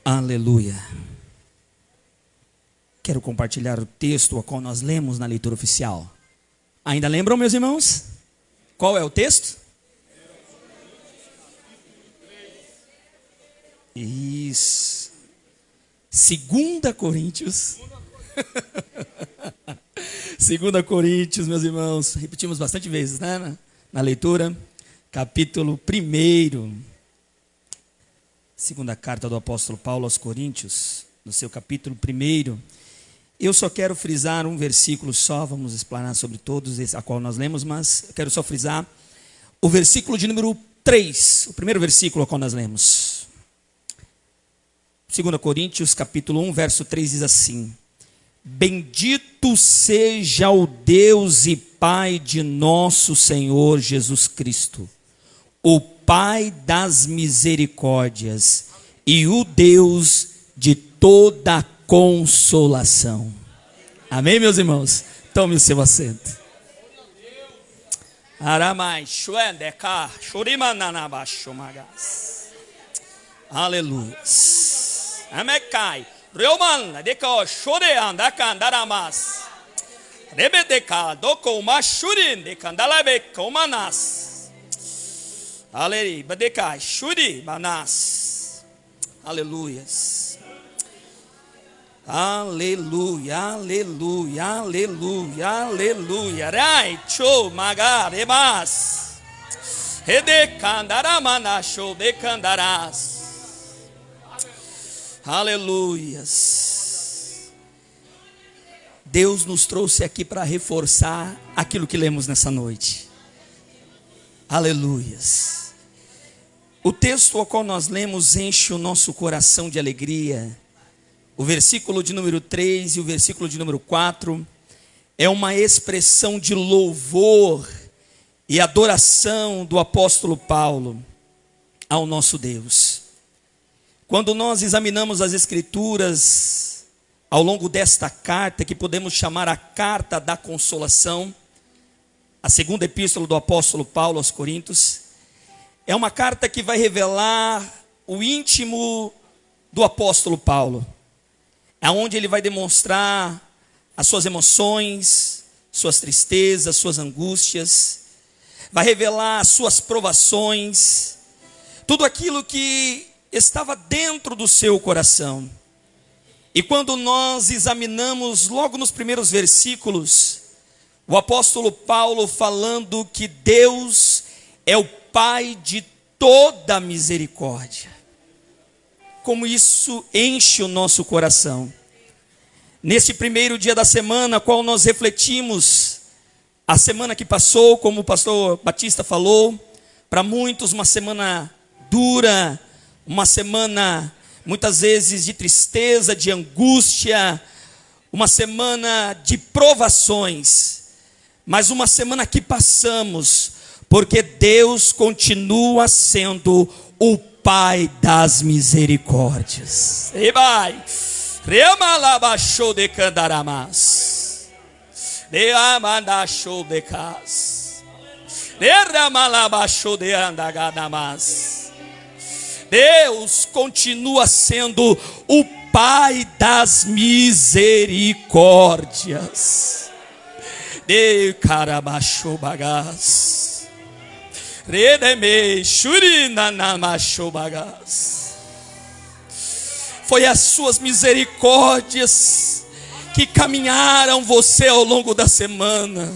Aleluia. Quero compartilhar o texto ao qual nós lemos na leitura oficial. Ainda lembram, meus irmãos? Qual é o texto? Isso. 2 Coríntios. 2 Coríntios, meus irmãos. Repetimos bastante vezes, né? Na leitura. Capítulo 1. Segunda carta do apóstolo Paulo aos Coríntios, no seu capítulo 1. Eu só quero frisar um versículo só, vamos explanar sobre todos, esse a qual nós lemos, mas eu quero só frisar o versículo de número 3, o primeiro versículo ao qual nós lemos. 2 Coríntios, capítulo 1, verso 3 diz assim: Bendito seja o Deus e Pai de nosso Senhor Jesus Cristo, o Pai das misericórdias e o Deus de toda consolação. Amém, meus irmãos? Tome o seu assento. Aleluia. Amecai. Reuman, deco shorean da candaramas. Rebedeca, doko mashurin de candalabe comanas. Aleluia, badecai, shuri manas. Aleluias. Aleluia, aleluia, aleluia, aleluia. Rai, cho, magaremas. Redecandaramana, show, decandarás. Aleluias. Deus nos trouxe aqui para reforçar aquilo que lemos nessa noite. Aleluias. O texto ao qual nós lemos enche o nosso coração de alegria. O versículo de número 3 e o versículo de número 4 é uma expressão de louvor e adoração do apóstolo Paulo ao nosso Deus. Quando nós examinamos as Escrituras ao longo desta carta, que podemos chamar a carta da consolação, a segunda epístola do apóstolo Paulo aos Coríntios, é uma carta que vai revelar o íntimo do apóstolo Paulo, aonde ele vai demonstrar as suas emoções, suas tristezas, suas angústias, vai revelar as suas provações, tudo aquilo que estava dentro do seu coração. E quando nós examinamos logo nos primeiros versículos, o apóstolo Paulo falando que Deus é o Pai de toda misericórdia, como isso enche o nosso coração. Nesse primeiro dia da semana, qual nós refletimos a semana que passou, como o pastor Batista falou, para muitos uma semana dura, uma semana muitas vezes de tristeza, de angústia, uma semana de provações, mas uma semana que passamos, porque Deus continua sendo o Pai das misericórdias. E vai, remalabachou de candaramas, de amandachou de cas, de ramalabachou de andagadamas. Deus continua sendo o Pai das misericórdias. De carabachou bagás. Redeme churinanamachou bagás. Foi as suas misericórdias que caminharam você ao longo da semana.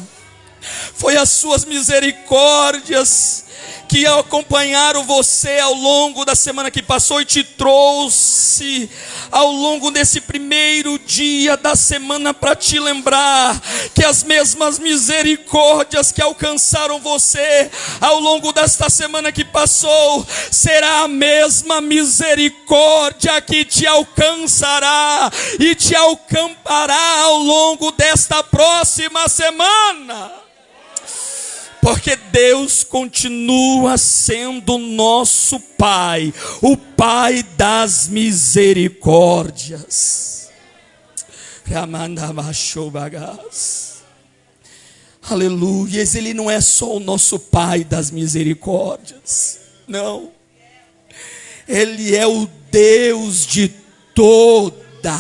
Foi as suas misericórdias que acompanharam você ao longo da semana que passou e te trouxe ao longo desse primeiro dia da semana para te lembrar que as mesmas misericórdias que alcançaram você ao longo desta semana que passou, será a mesma misericórdia que te alcançará e te alcançará ao longo desta próxima semana. Porque Deus continua sendo nosso Pai, o Pai das misericórdias. Aleluia, Ele não é só o nosso Pai das misericórdias, não. Ele é o Deus de toda.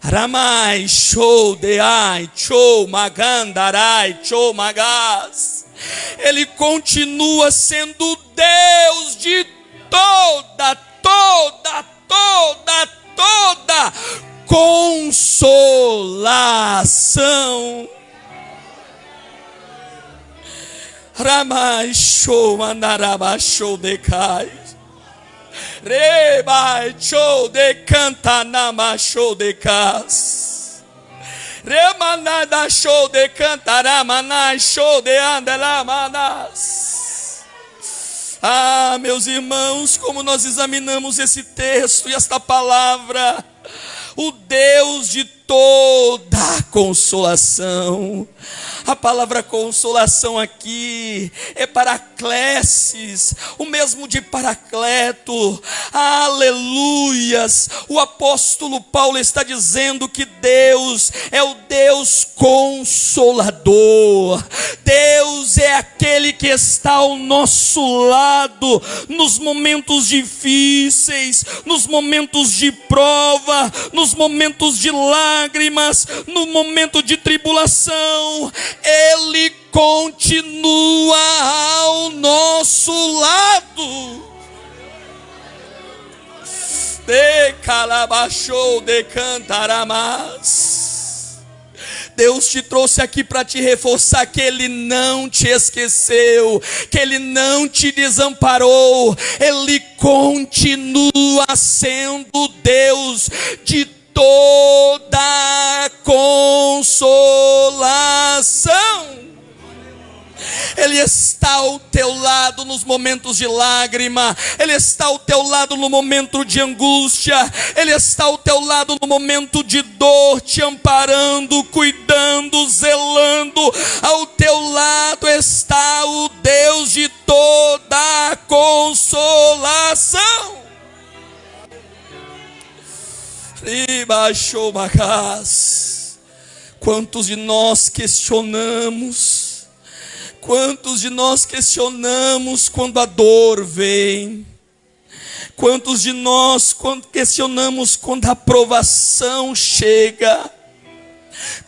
Ramai, show, deai, show, magandarai, show, magas. Ele continua sendo Deus de toda consolação. Ramai, show, mandaraba, show, decai. Rebai, show, de canta, nama, show, de cas. Remanada, show, de canta, ramanai, show, de andelamanas. Ah, meus irmãos, como nós examinamos esse texto e esta palavra, o Deus de toda consolação. A palavra consolação aqui é paraclesis, o mesmo de paracleto. Aleluias! O apóstolo Paulo está dizendo que Deus é o Deus consolador. Deus é aquele que está ao nosso lado nos momentos difíceis, nos momentos de prova, nos momentos de lágrimas, no momento de tribulação. Ele continua ao nosso lado. De calabachou, de cantaramás. Deus te trouxe aqui para te reforçar que Ele não te esqueceu, que Ele não te desamparou. Ele continua sendo Deus de toda consolação. Ele está ao teu lado nos momentos de lágrima, Ele está ao teu lado no momento de angústia, Ele está ao teu lado no momento de dor, te amparando, cuidando, zelando. Ao teu lado está o Deus de toda consolação. Quantos de nós questionamos? Quantos de nós questionamos quando a dor vem? Quantos de nós questionamos quando a provação chega?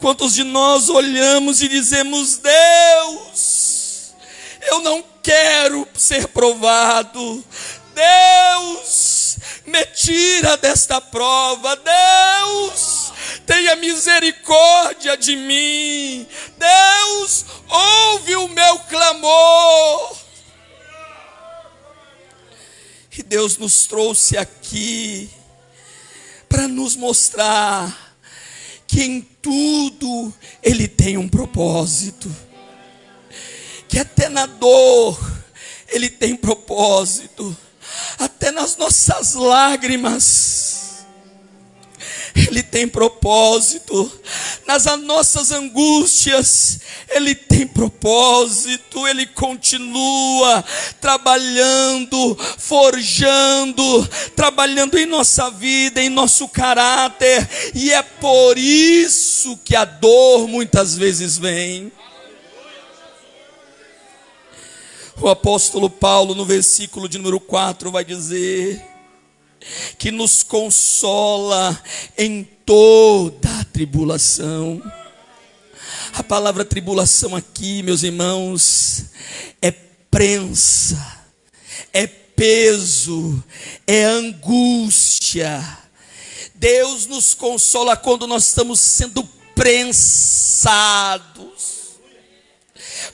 Quantos de nós olhamos e dizemos: Deus, eu não quero ser provado. Deus, me tira desta prova. Deus, tenha misericórdia de mim. Deus, ouve o meu clamor. E Deus nos trouxe aqui para nos mostrar que em tudo Ele tem um propósito, que até na dor Ele tem propósito, até nas nossas lágrimas Ele tem propósito, nas nossas angústias Ele tem propósito. Ele continua trabalhando, forjando, trabalhando em nossa vida, em nosso caráter. E é por isso que a dor muitas vezes vem. O apóstolo Paulo, no versículo de número 4, vai dizer que nos consola em toda a tribulação. A palavra tribulação aqui, meus irmãos, é prensa, é peso, é angústia. Deus nos consola quando nós estamos sendo prensados.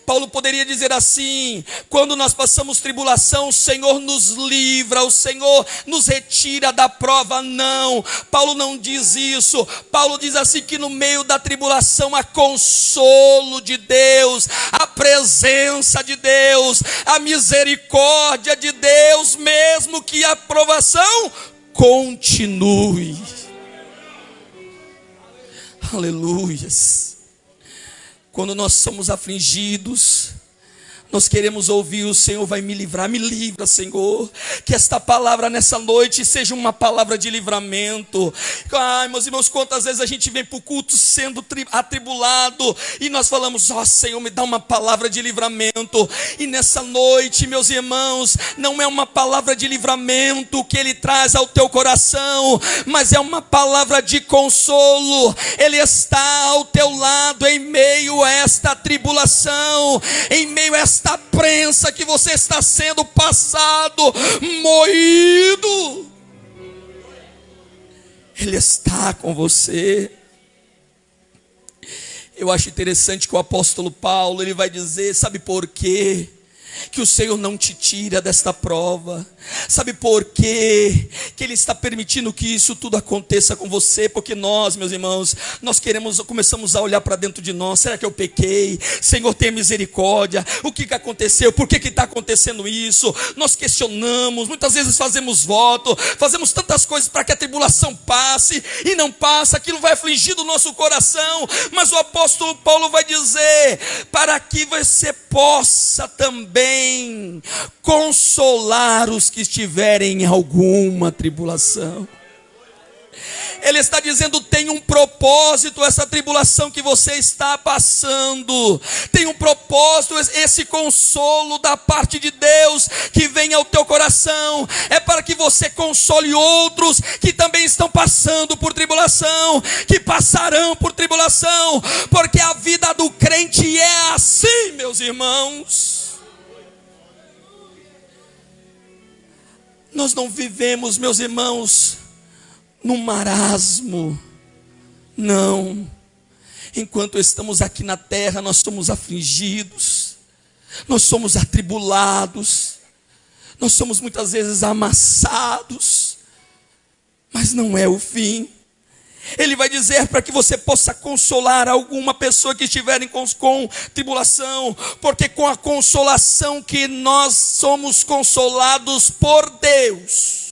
Paulo poderia dizer assim: quando nós passamos tribulação, o Senhor nos livra, o Senhor nos retira da prova. Não, Paulo não diz isso. Paulo diz assim, que no meio da tribulação há consolo de Deus, a presença de Deus, a misericórdia de Deus, mesmo que a provação continue. Aleluias. Quando nós somos afligidos, Nós queremos ouvir: o Senhor vai me livrar. Me livra, Senhor. Que esta palavra nessa noite seja uma palavra de livramento. Ai, meus irmãos, quantas vezes a gente vem para o culto sendo atribulado e nós falamos: ó Senhor, me dá uma palavra de livramento. E nessa noite, meus irmãos, não é uma palavra de livramento que Ele traz ao teu coração, mas é uma palavra de consolo. Ele está ao teu lado em meio a esta tribulação, em meio a esta prensa que você está sendo passado, moído. Ele está com você. Eu acho interessante que o apóstolo Paulo, ele vai dizer: sabe por quê que o Senhor não te tira desta prova? Sabe por quê que Ele está permitindo que isso tudo aconteça com você? Porque nós, meus irmãos, começamos a olhar para dentro de nós. Será que eu pequei? Senhor, tenha misericórdia. O que aconteceu? Por que está acontecendo isso? Nós questionamos, muitas vezes fazemos voto, fazemos tantas coisas para que a tribulação passe, e não passa. Aquilo vai afligir o nosso coração. Mas o apóstolo Paulo vai dizer: para que você possa também consolar os que estiverem em alguma tribulação. Ele está dizendo: tem um propósito essa tribulação que você está passando. Tem um propósito, esse consolo da parte de Deus que vem ao teu coração. É para que você console outros que também estão passando por tribulação, que passarão por tribulação. Porque a vida do crente é assim, meus irmãos. Nós não vivemos, meus irmãos, num marasmo. Não. Enquanto estamos aqui na terra, nós somos afligidos, nós somos atribulados, nós somos muitas vezes amassados, mas não é o fim. Ele vai dizer para que você possa consolar alguma pessoa que estiver com tribulação, porque com a consolação que nós somos consolados por Deus,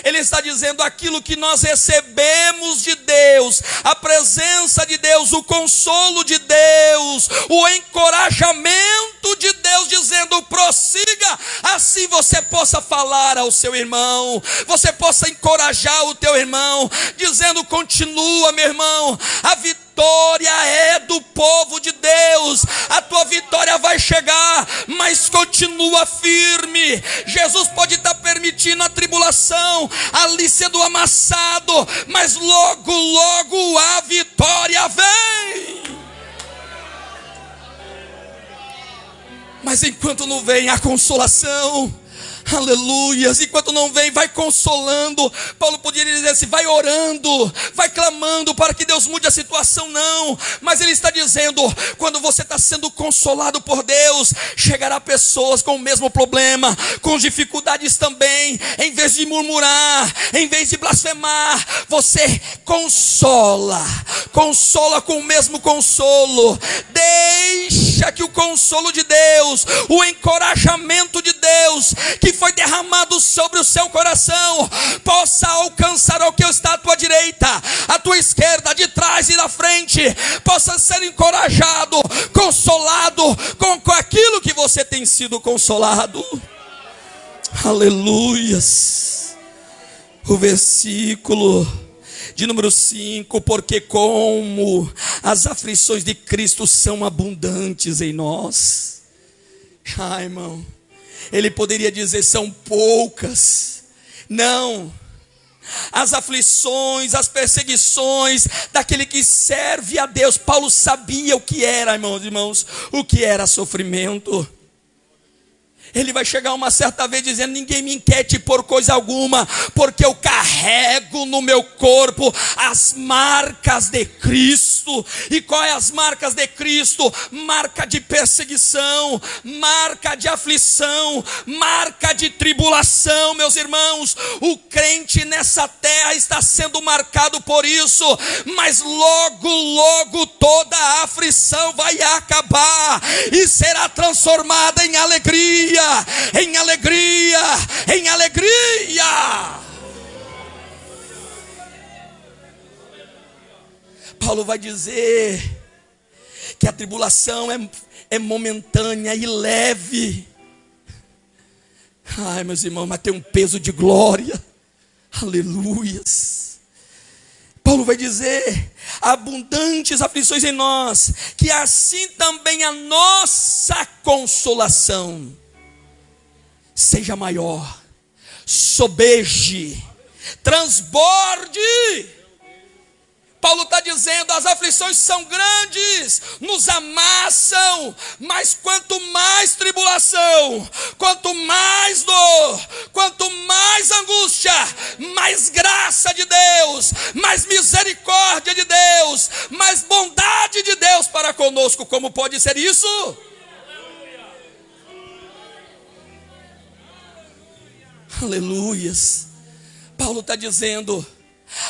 Ele está dizendo: aquilo que nós recebemos de Deus, a presença de Deus, o consolo de Deus, o encorajamento de Deus, dizendo: prossiga, assim você possa falar ao seu irmão, você possa encorajar o teu irmão, dizendo: continua, meu irmão, a vitória é do povo de Deus, a tua vitória vai chegar, mas continua firme. Jesus pode estar permitindo a tribulação, ali sendo amassado, mas logo, logo a vitória vem. Mas enquanto não vem a consolação, aleluias, enquanto não vem, vai consolando. Paulo poderia dizer assim: vai orando, vai clamando para que Deus mude a situação. Não, mas ele está dizendo: quando você está sendo consolado por Deus, chegará pessoas com o mesmo problema, com dificuldades também. Em vez de murmurar, em vez de blasfemar, você consola com o mesmo consolo. Deixa que o consolo de Deus, o encorajamento de Deus que foi derramado sobre o seu coração, possa alcançar o que está à tua direita, à tua esquerda, de trás e da frente. Possa ser encorajado, consolado com aquilo que você tem sido consolado. Aleluias. O versículo de número 5: porque como as aflições de Cristo são abundantes em nós. Ai, irmão, ele poderia dizer: são poucas. Não. As aflições, as perseguições daquele que serve a Deus. Paulo sabia o que era, irmãos, o que era sofrimento. Ele vai chegar uma certa vez dizendo: ninguém me inquiete por coisa alguma, porque eu carrego no meu corpo as marcas de Cristo. E quais as marcas de Cristo? Marca de perseguição, marca de aflição, marca de tribulação, meus irmãos. O crente nessa terra está sendo marcado por isso, mas logo, logo toda a aflição vai acabar e será transformada em alegria. Em alegria, em alegria. Paulo vai dizer que a tribulação é momentânea e leve. Ai, meus irmãos, mas tem um peso de glória. Aleluias. Paulo vai dizer: abundantes aflições em nós, que assim também a nossa consolação seja maior, sobeje, transborde. Paulo está dizendo: as aflições são grandes, nos amassam, mas quanto mais tribulação, quanto mais dor, quanto mais angústia, mais graça de Deus, mais misericórdia de Deus, mais bondade de Deus para conosco. Como pode ser isso? Aleluias. Paulo está dizendo: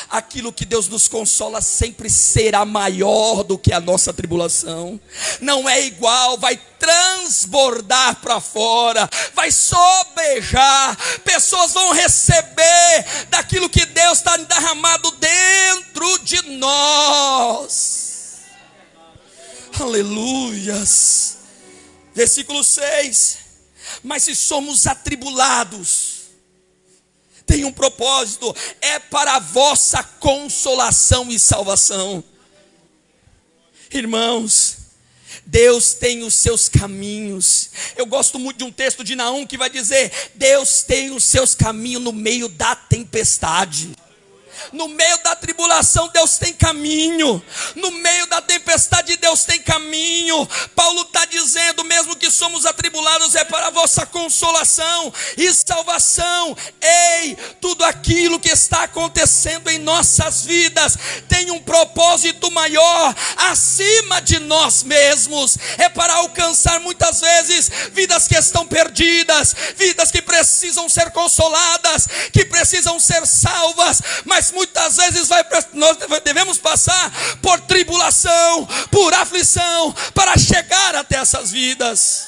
aquilo que Deus nos consola sempre será maior do que a nossa tribulação. Não é igual, vai transbordar para fora, vai sobejar. Pessoas vão receber daquilo que Deus está derramado dentro de nós. Aleluias. Versículo 6. Mas se somos atribulados, tem um propósito, é para a vossa consolação e salvação. Irmãos, Deus tem os seus caminhos. Eu gosto muito de um texto de Naum que vai dizer: Deus tem os seus caminhos no meio da tempestade. No meio da tribulação Deus tem caminho, no meio da tempestade Deus tem caminho. Paulo está dizendo: mesmo que somos atribulados, é para a vossa consolação e salvação. Ei, tudo aquilo que está acontecendo em nossas vidas tem um propósito maior, acima de nós mesmos. É para alcançar muitas vezes vidas que estão perdidas, vidas que precisam ser consoladas, que precisam ser salvas. Mas muitas vezes nós devemos passar por tribulação, por aflição, para chegar até essas vidas.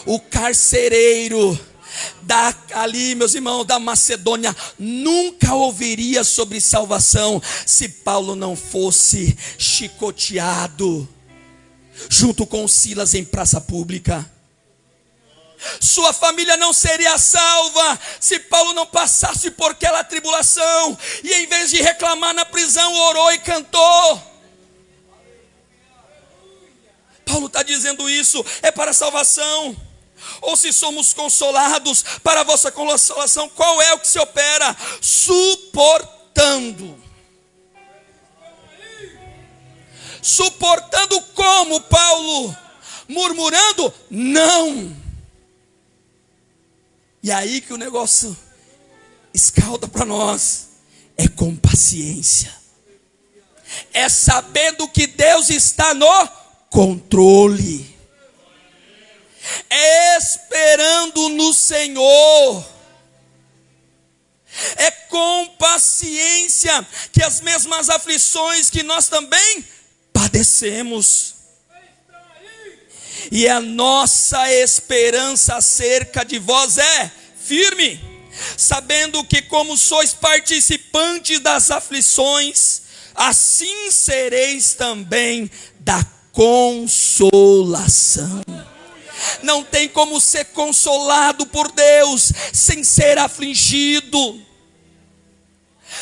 O carcereiro ali, meus irmãos, da Macedônia, nunca ouviria sobre salvação se Paulo não fosse chicoteado junto com Silas em praça pública. Sua família não seria salva se Paulo não passasse por aquela tribulação e, em vez de reclamar na prisão, orou e cantou. Paulo está dizendo isso, é para a salvação. Ou se somos consolados, para a vossa consolação, qual é o que se opera? Suportando. Suportando como, Paulo? Murmurando? Não. E aí que o negócio escalda para nós. É com paciência. É sabendo que Deus está no controle. É esperando no Senhor. É com paciência que as mesmas aflições que nós também padecemos. E a nossa esperança acerca de vós é firme, sabendo que como sois participantes das aflições, assim sereis também da consolação. Não tem como ser consolado por Deus sem ser afligido.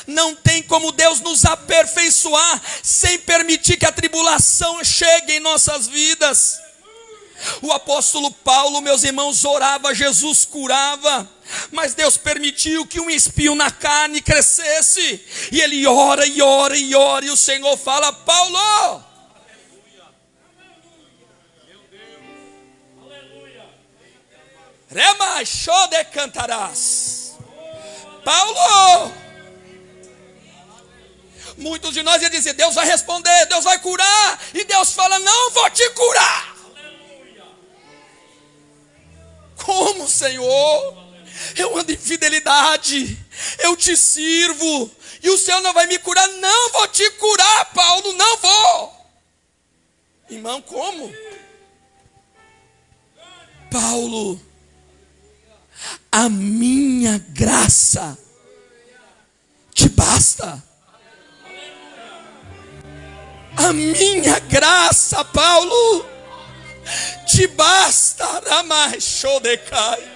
Não tem como Deus nos aperfeiçoar sem permitir que a tribulação chegue em nossas vidas. O apóstolo Paulo, meus irmãos, orava, Jesus curava, mas Deus permitiu que um espinho na carne crescesse, e ele ora e ora e ora, e o Senhor fala: Paulo, Rema Xode cantarás. Paulo, muitos de nós iam dizer: Deus vai responder, Deus vai curar, e Deus fala: não vou te curar. Como, Senhor? Eu ando em fidelidade, eu te sirvo, e o Senhor não vai me curar? Não vou te curar, Paulo, não vou. Irmão, como? Paulo, a minha graça te basta. A minha graça, Paulo, te basta. Ramachudecai.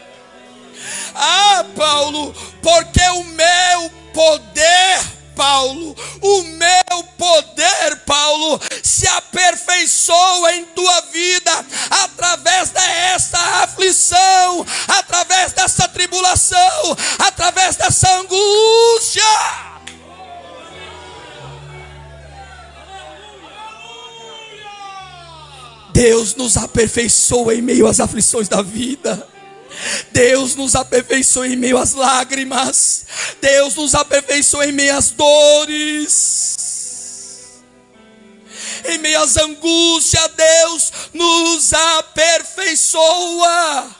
Ah, Paulo, porque o meu poder, Paulo, o meu poder, Paulo, se aperfeiçoa em tua vida através desta aflição, através dessa tribulação, através dessa angústia. Deus nos aperfeiçoa em meio às aflições da vida. Deus nos aperfeiçoa em meio às lágrimas. Deus nos aperfeiçoa em meio às dores, em meio às angústias. Deus nos aperfeiçoa.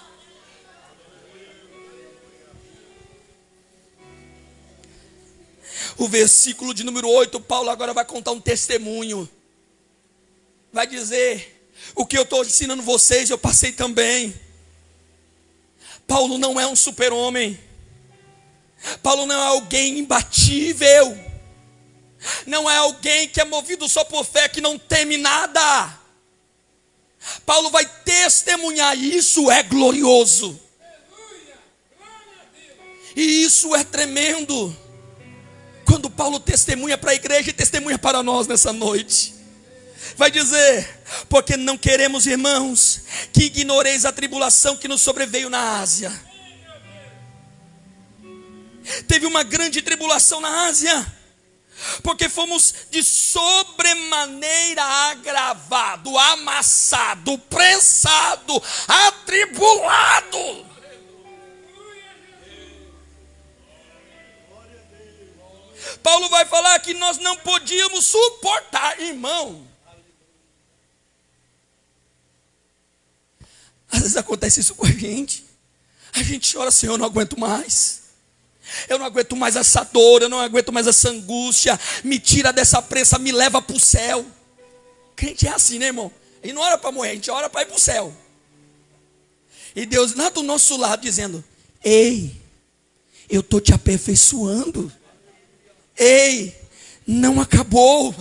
O versículo de número 8, Paulo agora vai contar um testemunho. Vai dizer: o que eu estou ensinando vocês, eu passei também. Paulo não é um super-homem. Paulo não é alguém imbatível. Não é alguém que é movido só por fé, que não teme nada. Paulo vai testemunhar, e isso é glorioso. E isso é tremendo. Quando Paulo testemunha para a igreja e testemunha para nós nessa noite. Vai dizer: porque não queremos, irmãos, que ignoreis a tribulação que nos sobreveio na Ásia. Teve uma grande tribulação na Ásia, porque fomos de sobremaneira agravado, amassado, prensado, atribulado. Paulo vai falar que nós não podíamos suportar, irmão. Às vezes acontece isso com a gente. A gente ora: Senhor, eu não aguento mais. Eu não aguento mais essa dor, eu não aguento mais essa angústia. Me tira dessa prensa, me leva para o céu. Crente é assim, né, irmão? A gente não ora para morrer, a gente ora para ir para o céu. E Deus lá do nosso lado dizendo: ei, eu estou te aperfeiçoando. Ei, não acabou.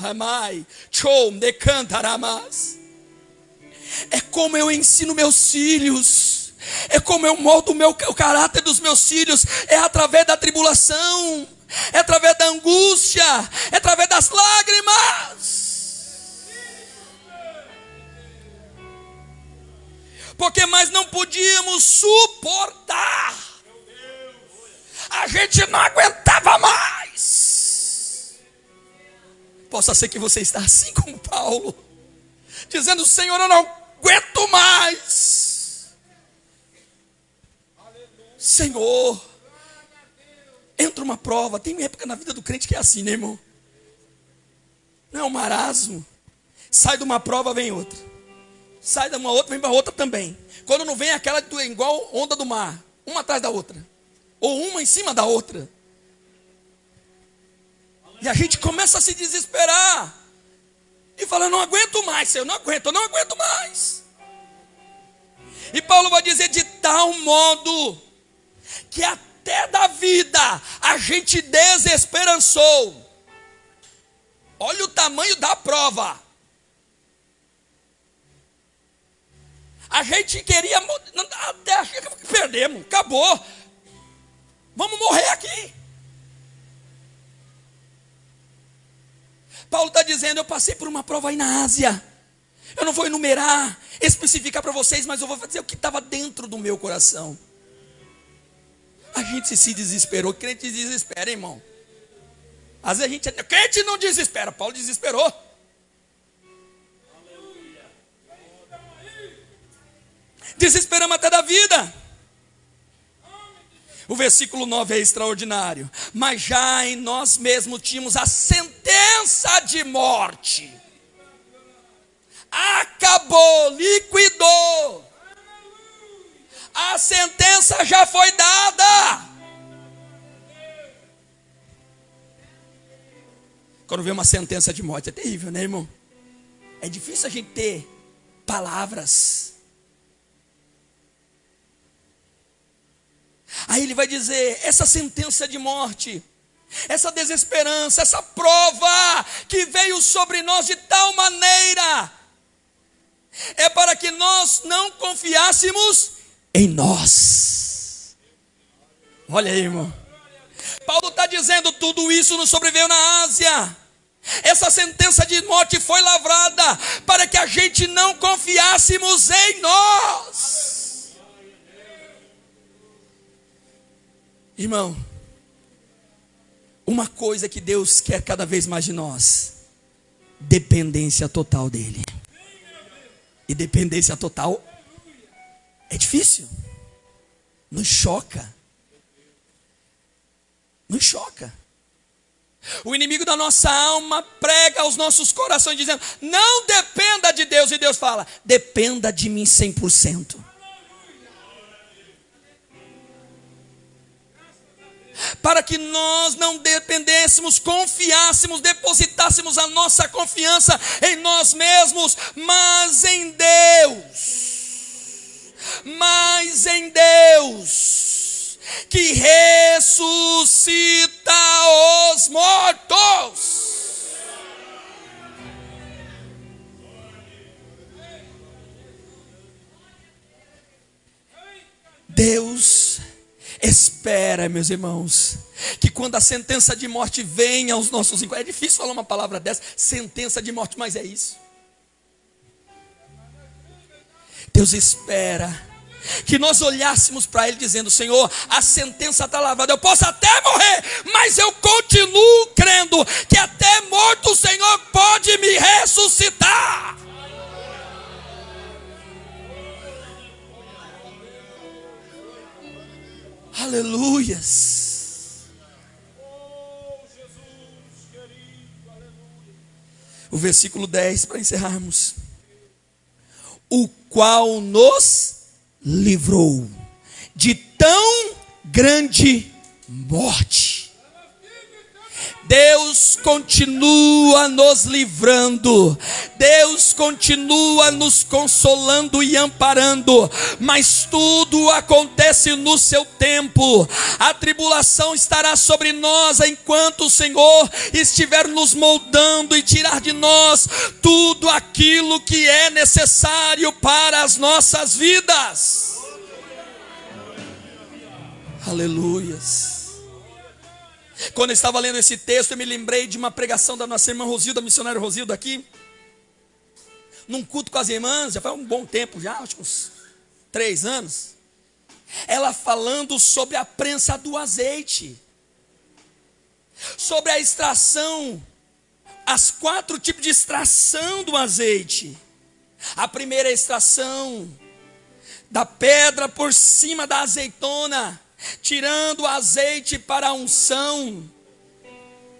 É como eu ensino meus filhos, é como eu moldo o caráter dos meus filhos. É através da tribulação, é através da angústia, é através das lágrimas. Porque mais não podíamos suportar. A gente não aguentava mais. Possa ser que você está assim como Paulo, dizendo: Senhor, eu não aguento mais. Senhor, entra uma prova. Tem época na vida do crente que é assim, né, irmão? Não é um marasmo. Sai de uma prova, vem outra. Sai de uma outra, vem para outra também. Quando não vem aquela igual onda do mar, uma atrás da outra, ou uma em cima da outra. E a gente começa a se desesperar e fala: não aguento mais, Senhor, eu não aguento mais. E Paulo vai dizer: de tal modo que até da vida a gente desesperançou. Olha o tamanho da prova. A gente queria, até achar que perdemos, acabou. Vamos morrer aqui. Paulo está dizendo: eu passei por uma prova aí na Ásia. Eu não vou enumerar, especificar para vocês, mas eu vou dizer o que estava dentro do meu coração. A gente se desesperou. Crente desespera, irmão. Às vezes a gente, crente não desespera. Paulo desesperou. Desesperamos até da vida. O versículo 9 é extraordinário. Mas já em nós mesmos tínhamos a sentença de morte. Acabou, liquidou. A sentença já foi dada. Quando vê uma sentença de morte, é terrível, né, irmão? É difícil a gente ter palavras. Aí ele vai dizer: essa sentença de morte, essa desesperança, essa prova que veio sobre nós de tal maneira é para que nós não confiássemos em nós. Olha aí, irmão. Paulo está dizendo, tudo isso nos sobreveio na Ásia. Essa sentença de morte foi lavrada para que a gente não confiássemos em nós. Irmão, uma coisa que Deus quer cada vez mais de nós: dependência total dele. E dependência total é difícil, nos choca. Nos choca. O inimigo da nossa alma prega aos nossos corações dizendo, não dependa de Deus. E Deus fala, dependa de mim 100%. Para que nós não dependêssemos, confiássemos, depositássemos a nossa confiança em nós mesmos, mas em Deus. Mas em Deus, que ressuscita os mortos. Deus espera, meus irmãos, que quando a sentença de morte venha aos nossos encontros, é difícil falar uma palavra dessa, sentença de morte, mas é isso. Deus espera que nós olhássemos para Ele dizendo, Senhor, a sentença está lavrada, eu posso até morrer, mas eu continuo crendo que até morto o Senhor pode me ressuscitar. Aleluias. O versículo 10 para encerrarmos. O qual nos livrou de tão grande morte. Deus continua nos livrando, Deus continua nos consolando e amparando, mas tudo acontece no seu tempo. A tribulação estará sobre nós enquanto o Senhor estiver nos moldando e tirar de nós tudo aquilo que é necessário para as nossas vidas. Aleluias. Quando eu estava lendo esse texto, eu me lembrei de uma pregação da nossa irmã Rosilda, missionária Rosilda aqui, num culto com as irmãs, já faz um bom tempo já, acho que uns 3 anos. Ela falando sobre a prensa do azeite, sobre a extração, as 4 tipos de extração do azeite. A primeira é a extração da pedra por cima da azeitona, tirando o azeite para a unção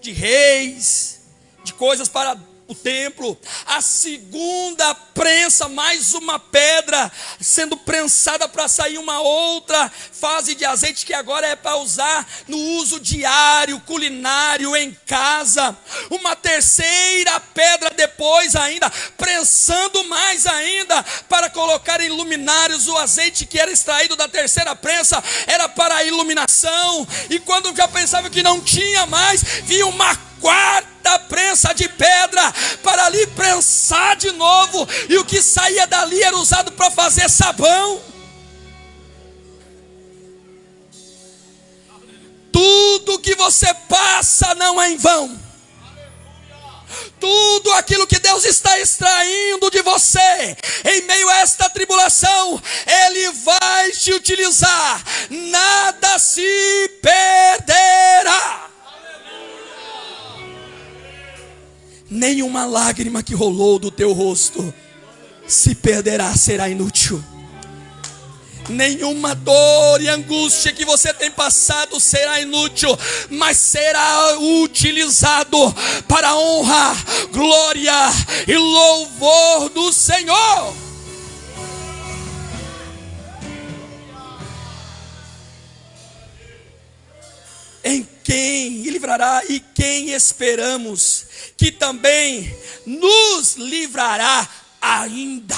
de reis, de coisas para o templo. A segunda prensa, mais uma pedra sendo prensada para sair uma outra fase de azeite, que agora é para usar no uso diário, culinário, em casa. Uma terceira pedra depois ainda, prensando mais ainda, para colocar em luminários. O azeite que era extraído da terceira prensa era para a iluminação, e quando já pensava que não tinha mais, vinha uma quarta prensa de pedra para ali prensar de novo, e o que saía dali era usado para fazer sabão. Tudo que você passa não é em vão. Tudo aquilo que Deus está extraindo de você em meio a esta tribulação, Ele vai te utilizar. Nada se perderá. Nenhuma lágrima que rolou do teu rosto se perderá, será inútil. Nenhuma dor e angústia que você tem passado será inútil, mas será utilizado para a honra, glória e louvor do Senhor. Em quem livrará e quem esperamos, que também nos livrará ainda.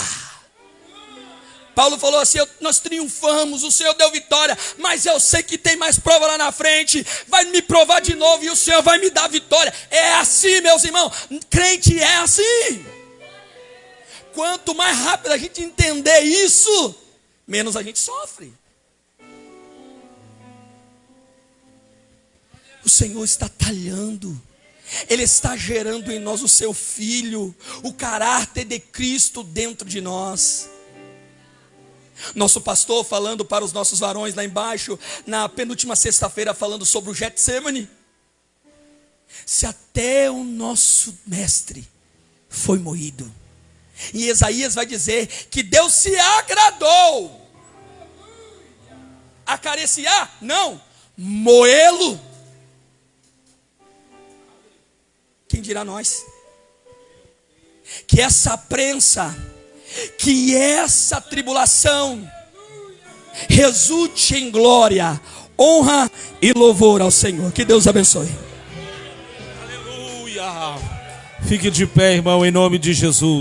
Paulo falou assim: nós triunfamos, o Senhor deu vitória, mas eu sei que tem mais prova lá na frente, vai me provar de novo e o Senhor vai me dar vitória. É assim, meus irmãos, crente é assim. Quanto mais rápido a gente entender isso, menos a gente sofre. O Senhor está talhando, Ele está gerando em nós o seu Filho, o caráter de Cristo dentro de nós. Nosso pastor falando para os nossos varões lá embaixo, na penúltima sexta-feira, falando sobre o Getsemane. Se até o nosso mestre foi moído, e Isaías vai dizer que Deus se agradou acariciar, não, moê-lo. Quem dirá nós? Que essa prensa, que essa tribulação resulte em glória, honra e louvor ao Senhor. Que Deus abençoe. Aleluia. Fique de pé, irmão, em nome de Jesus.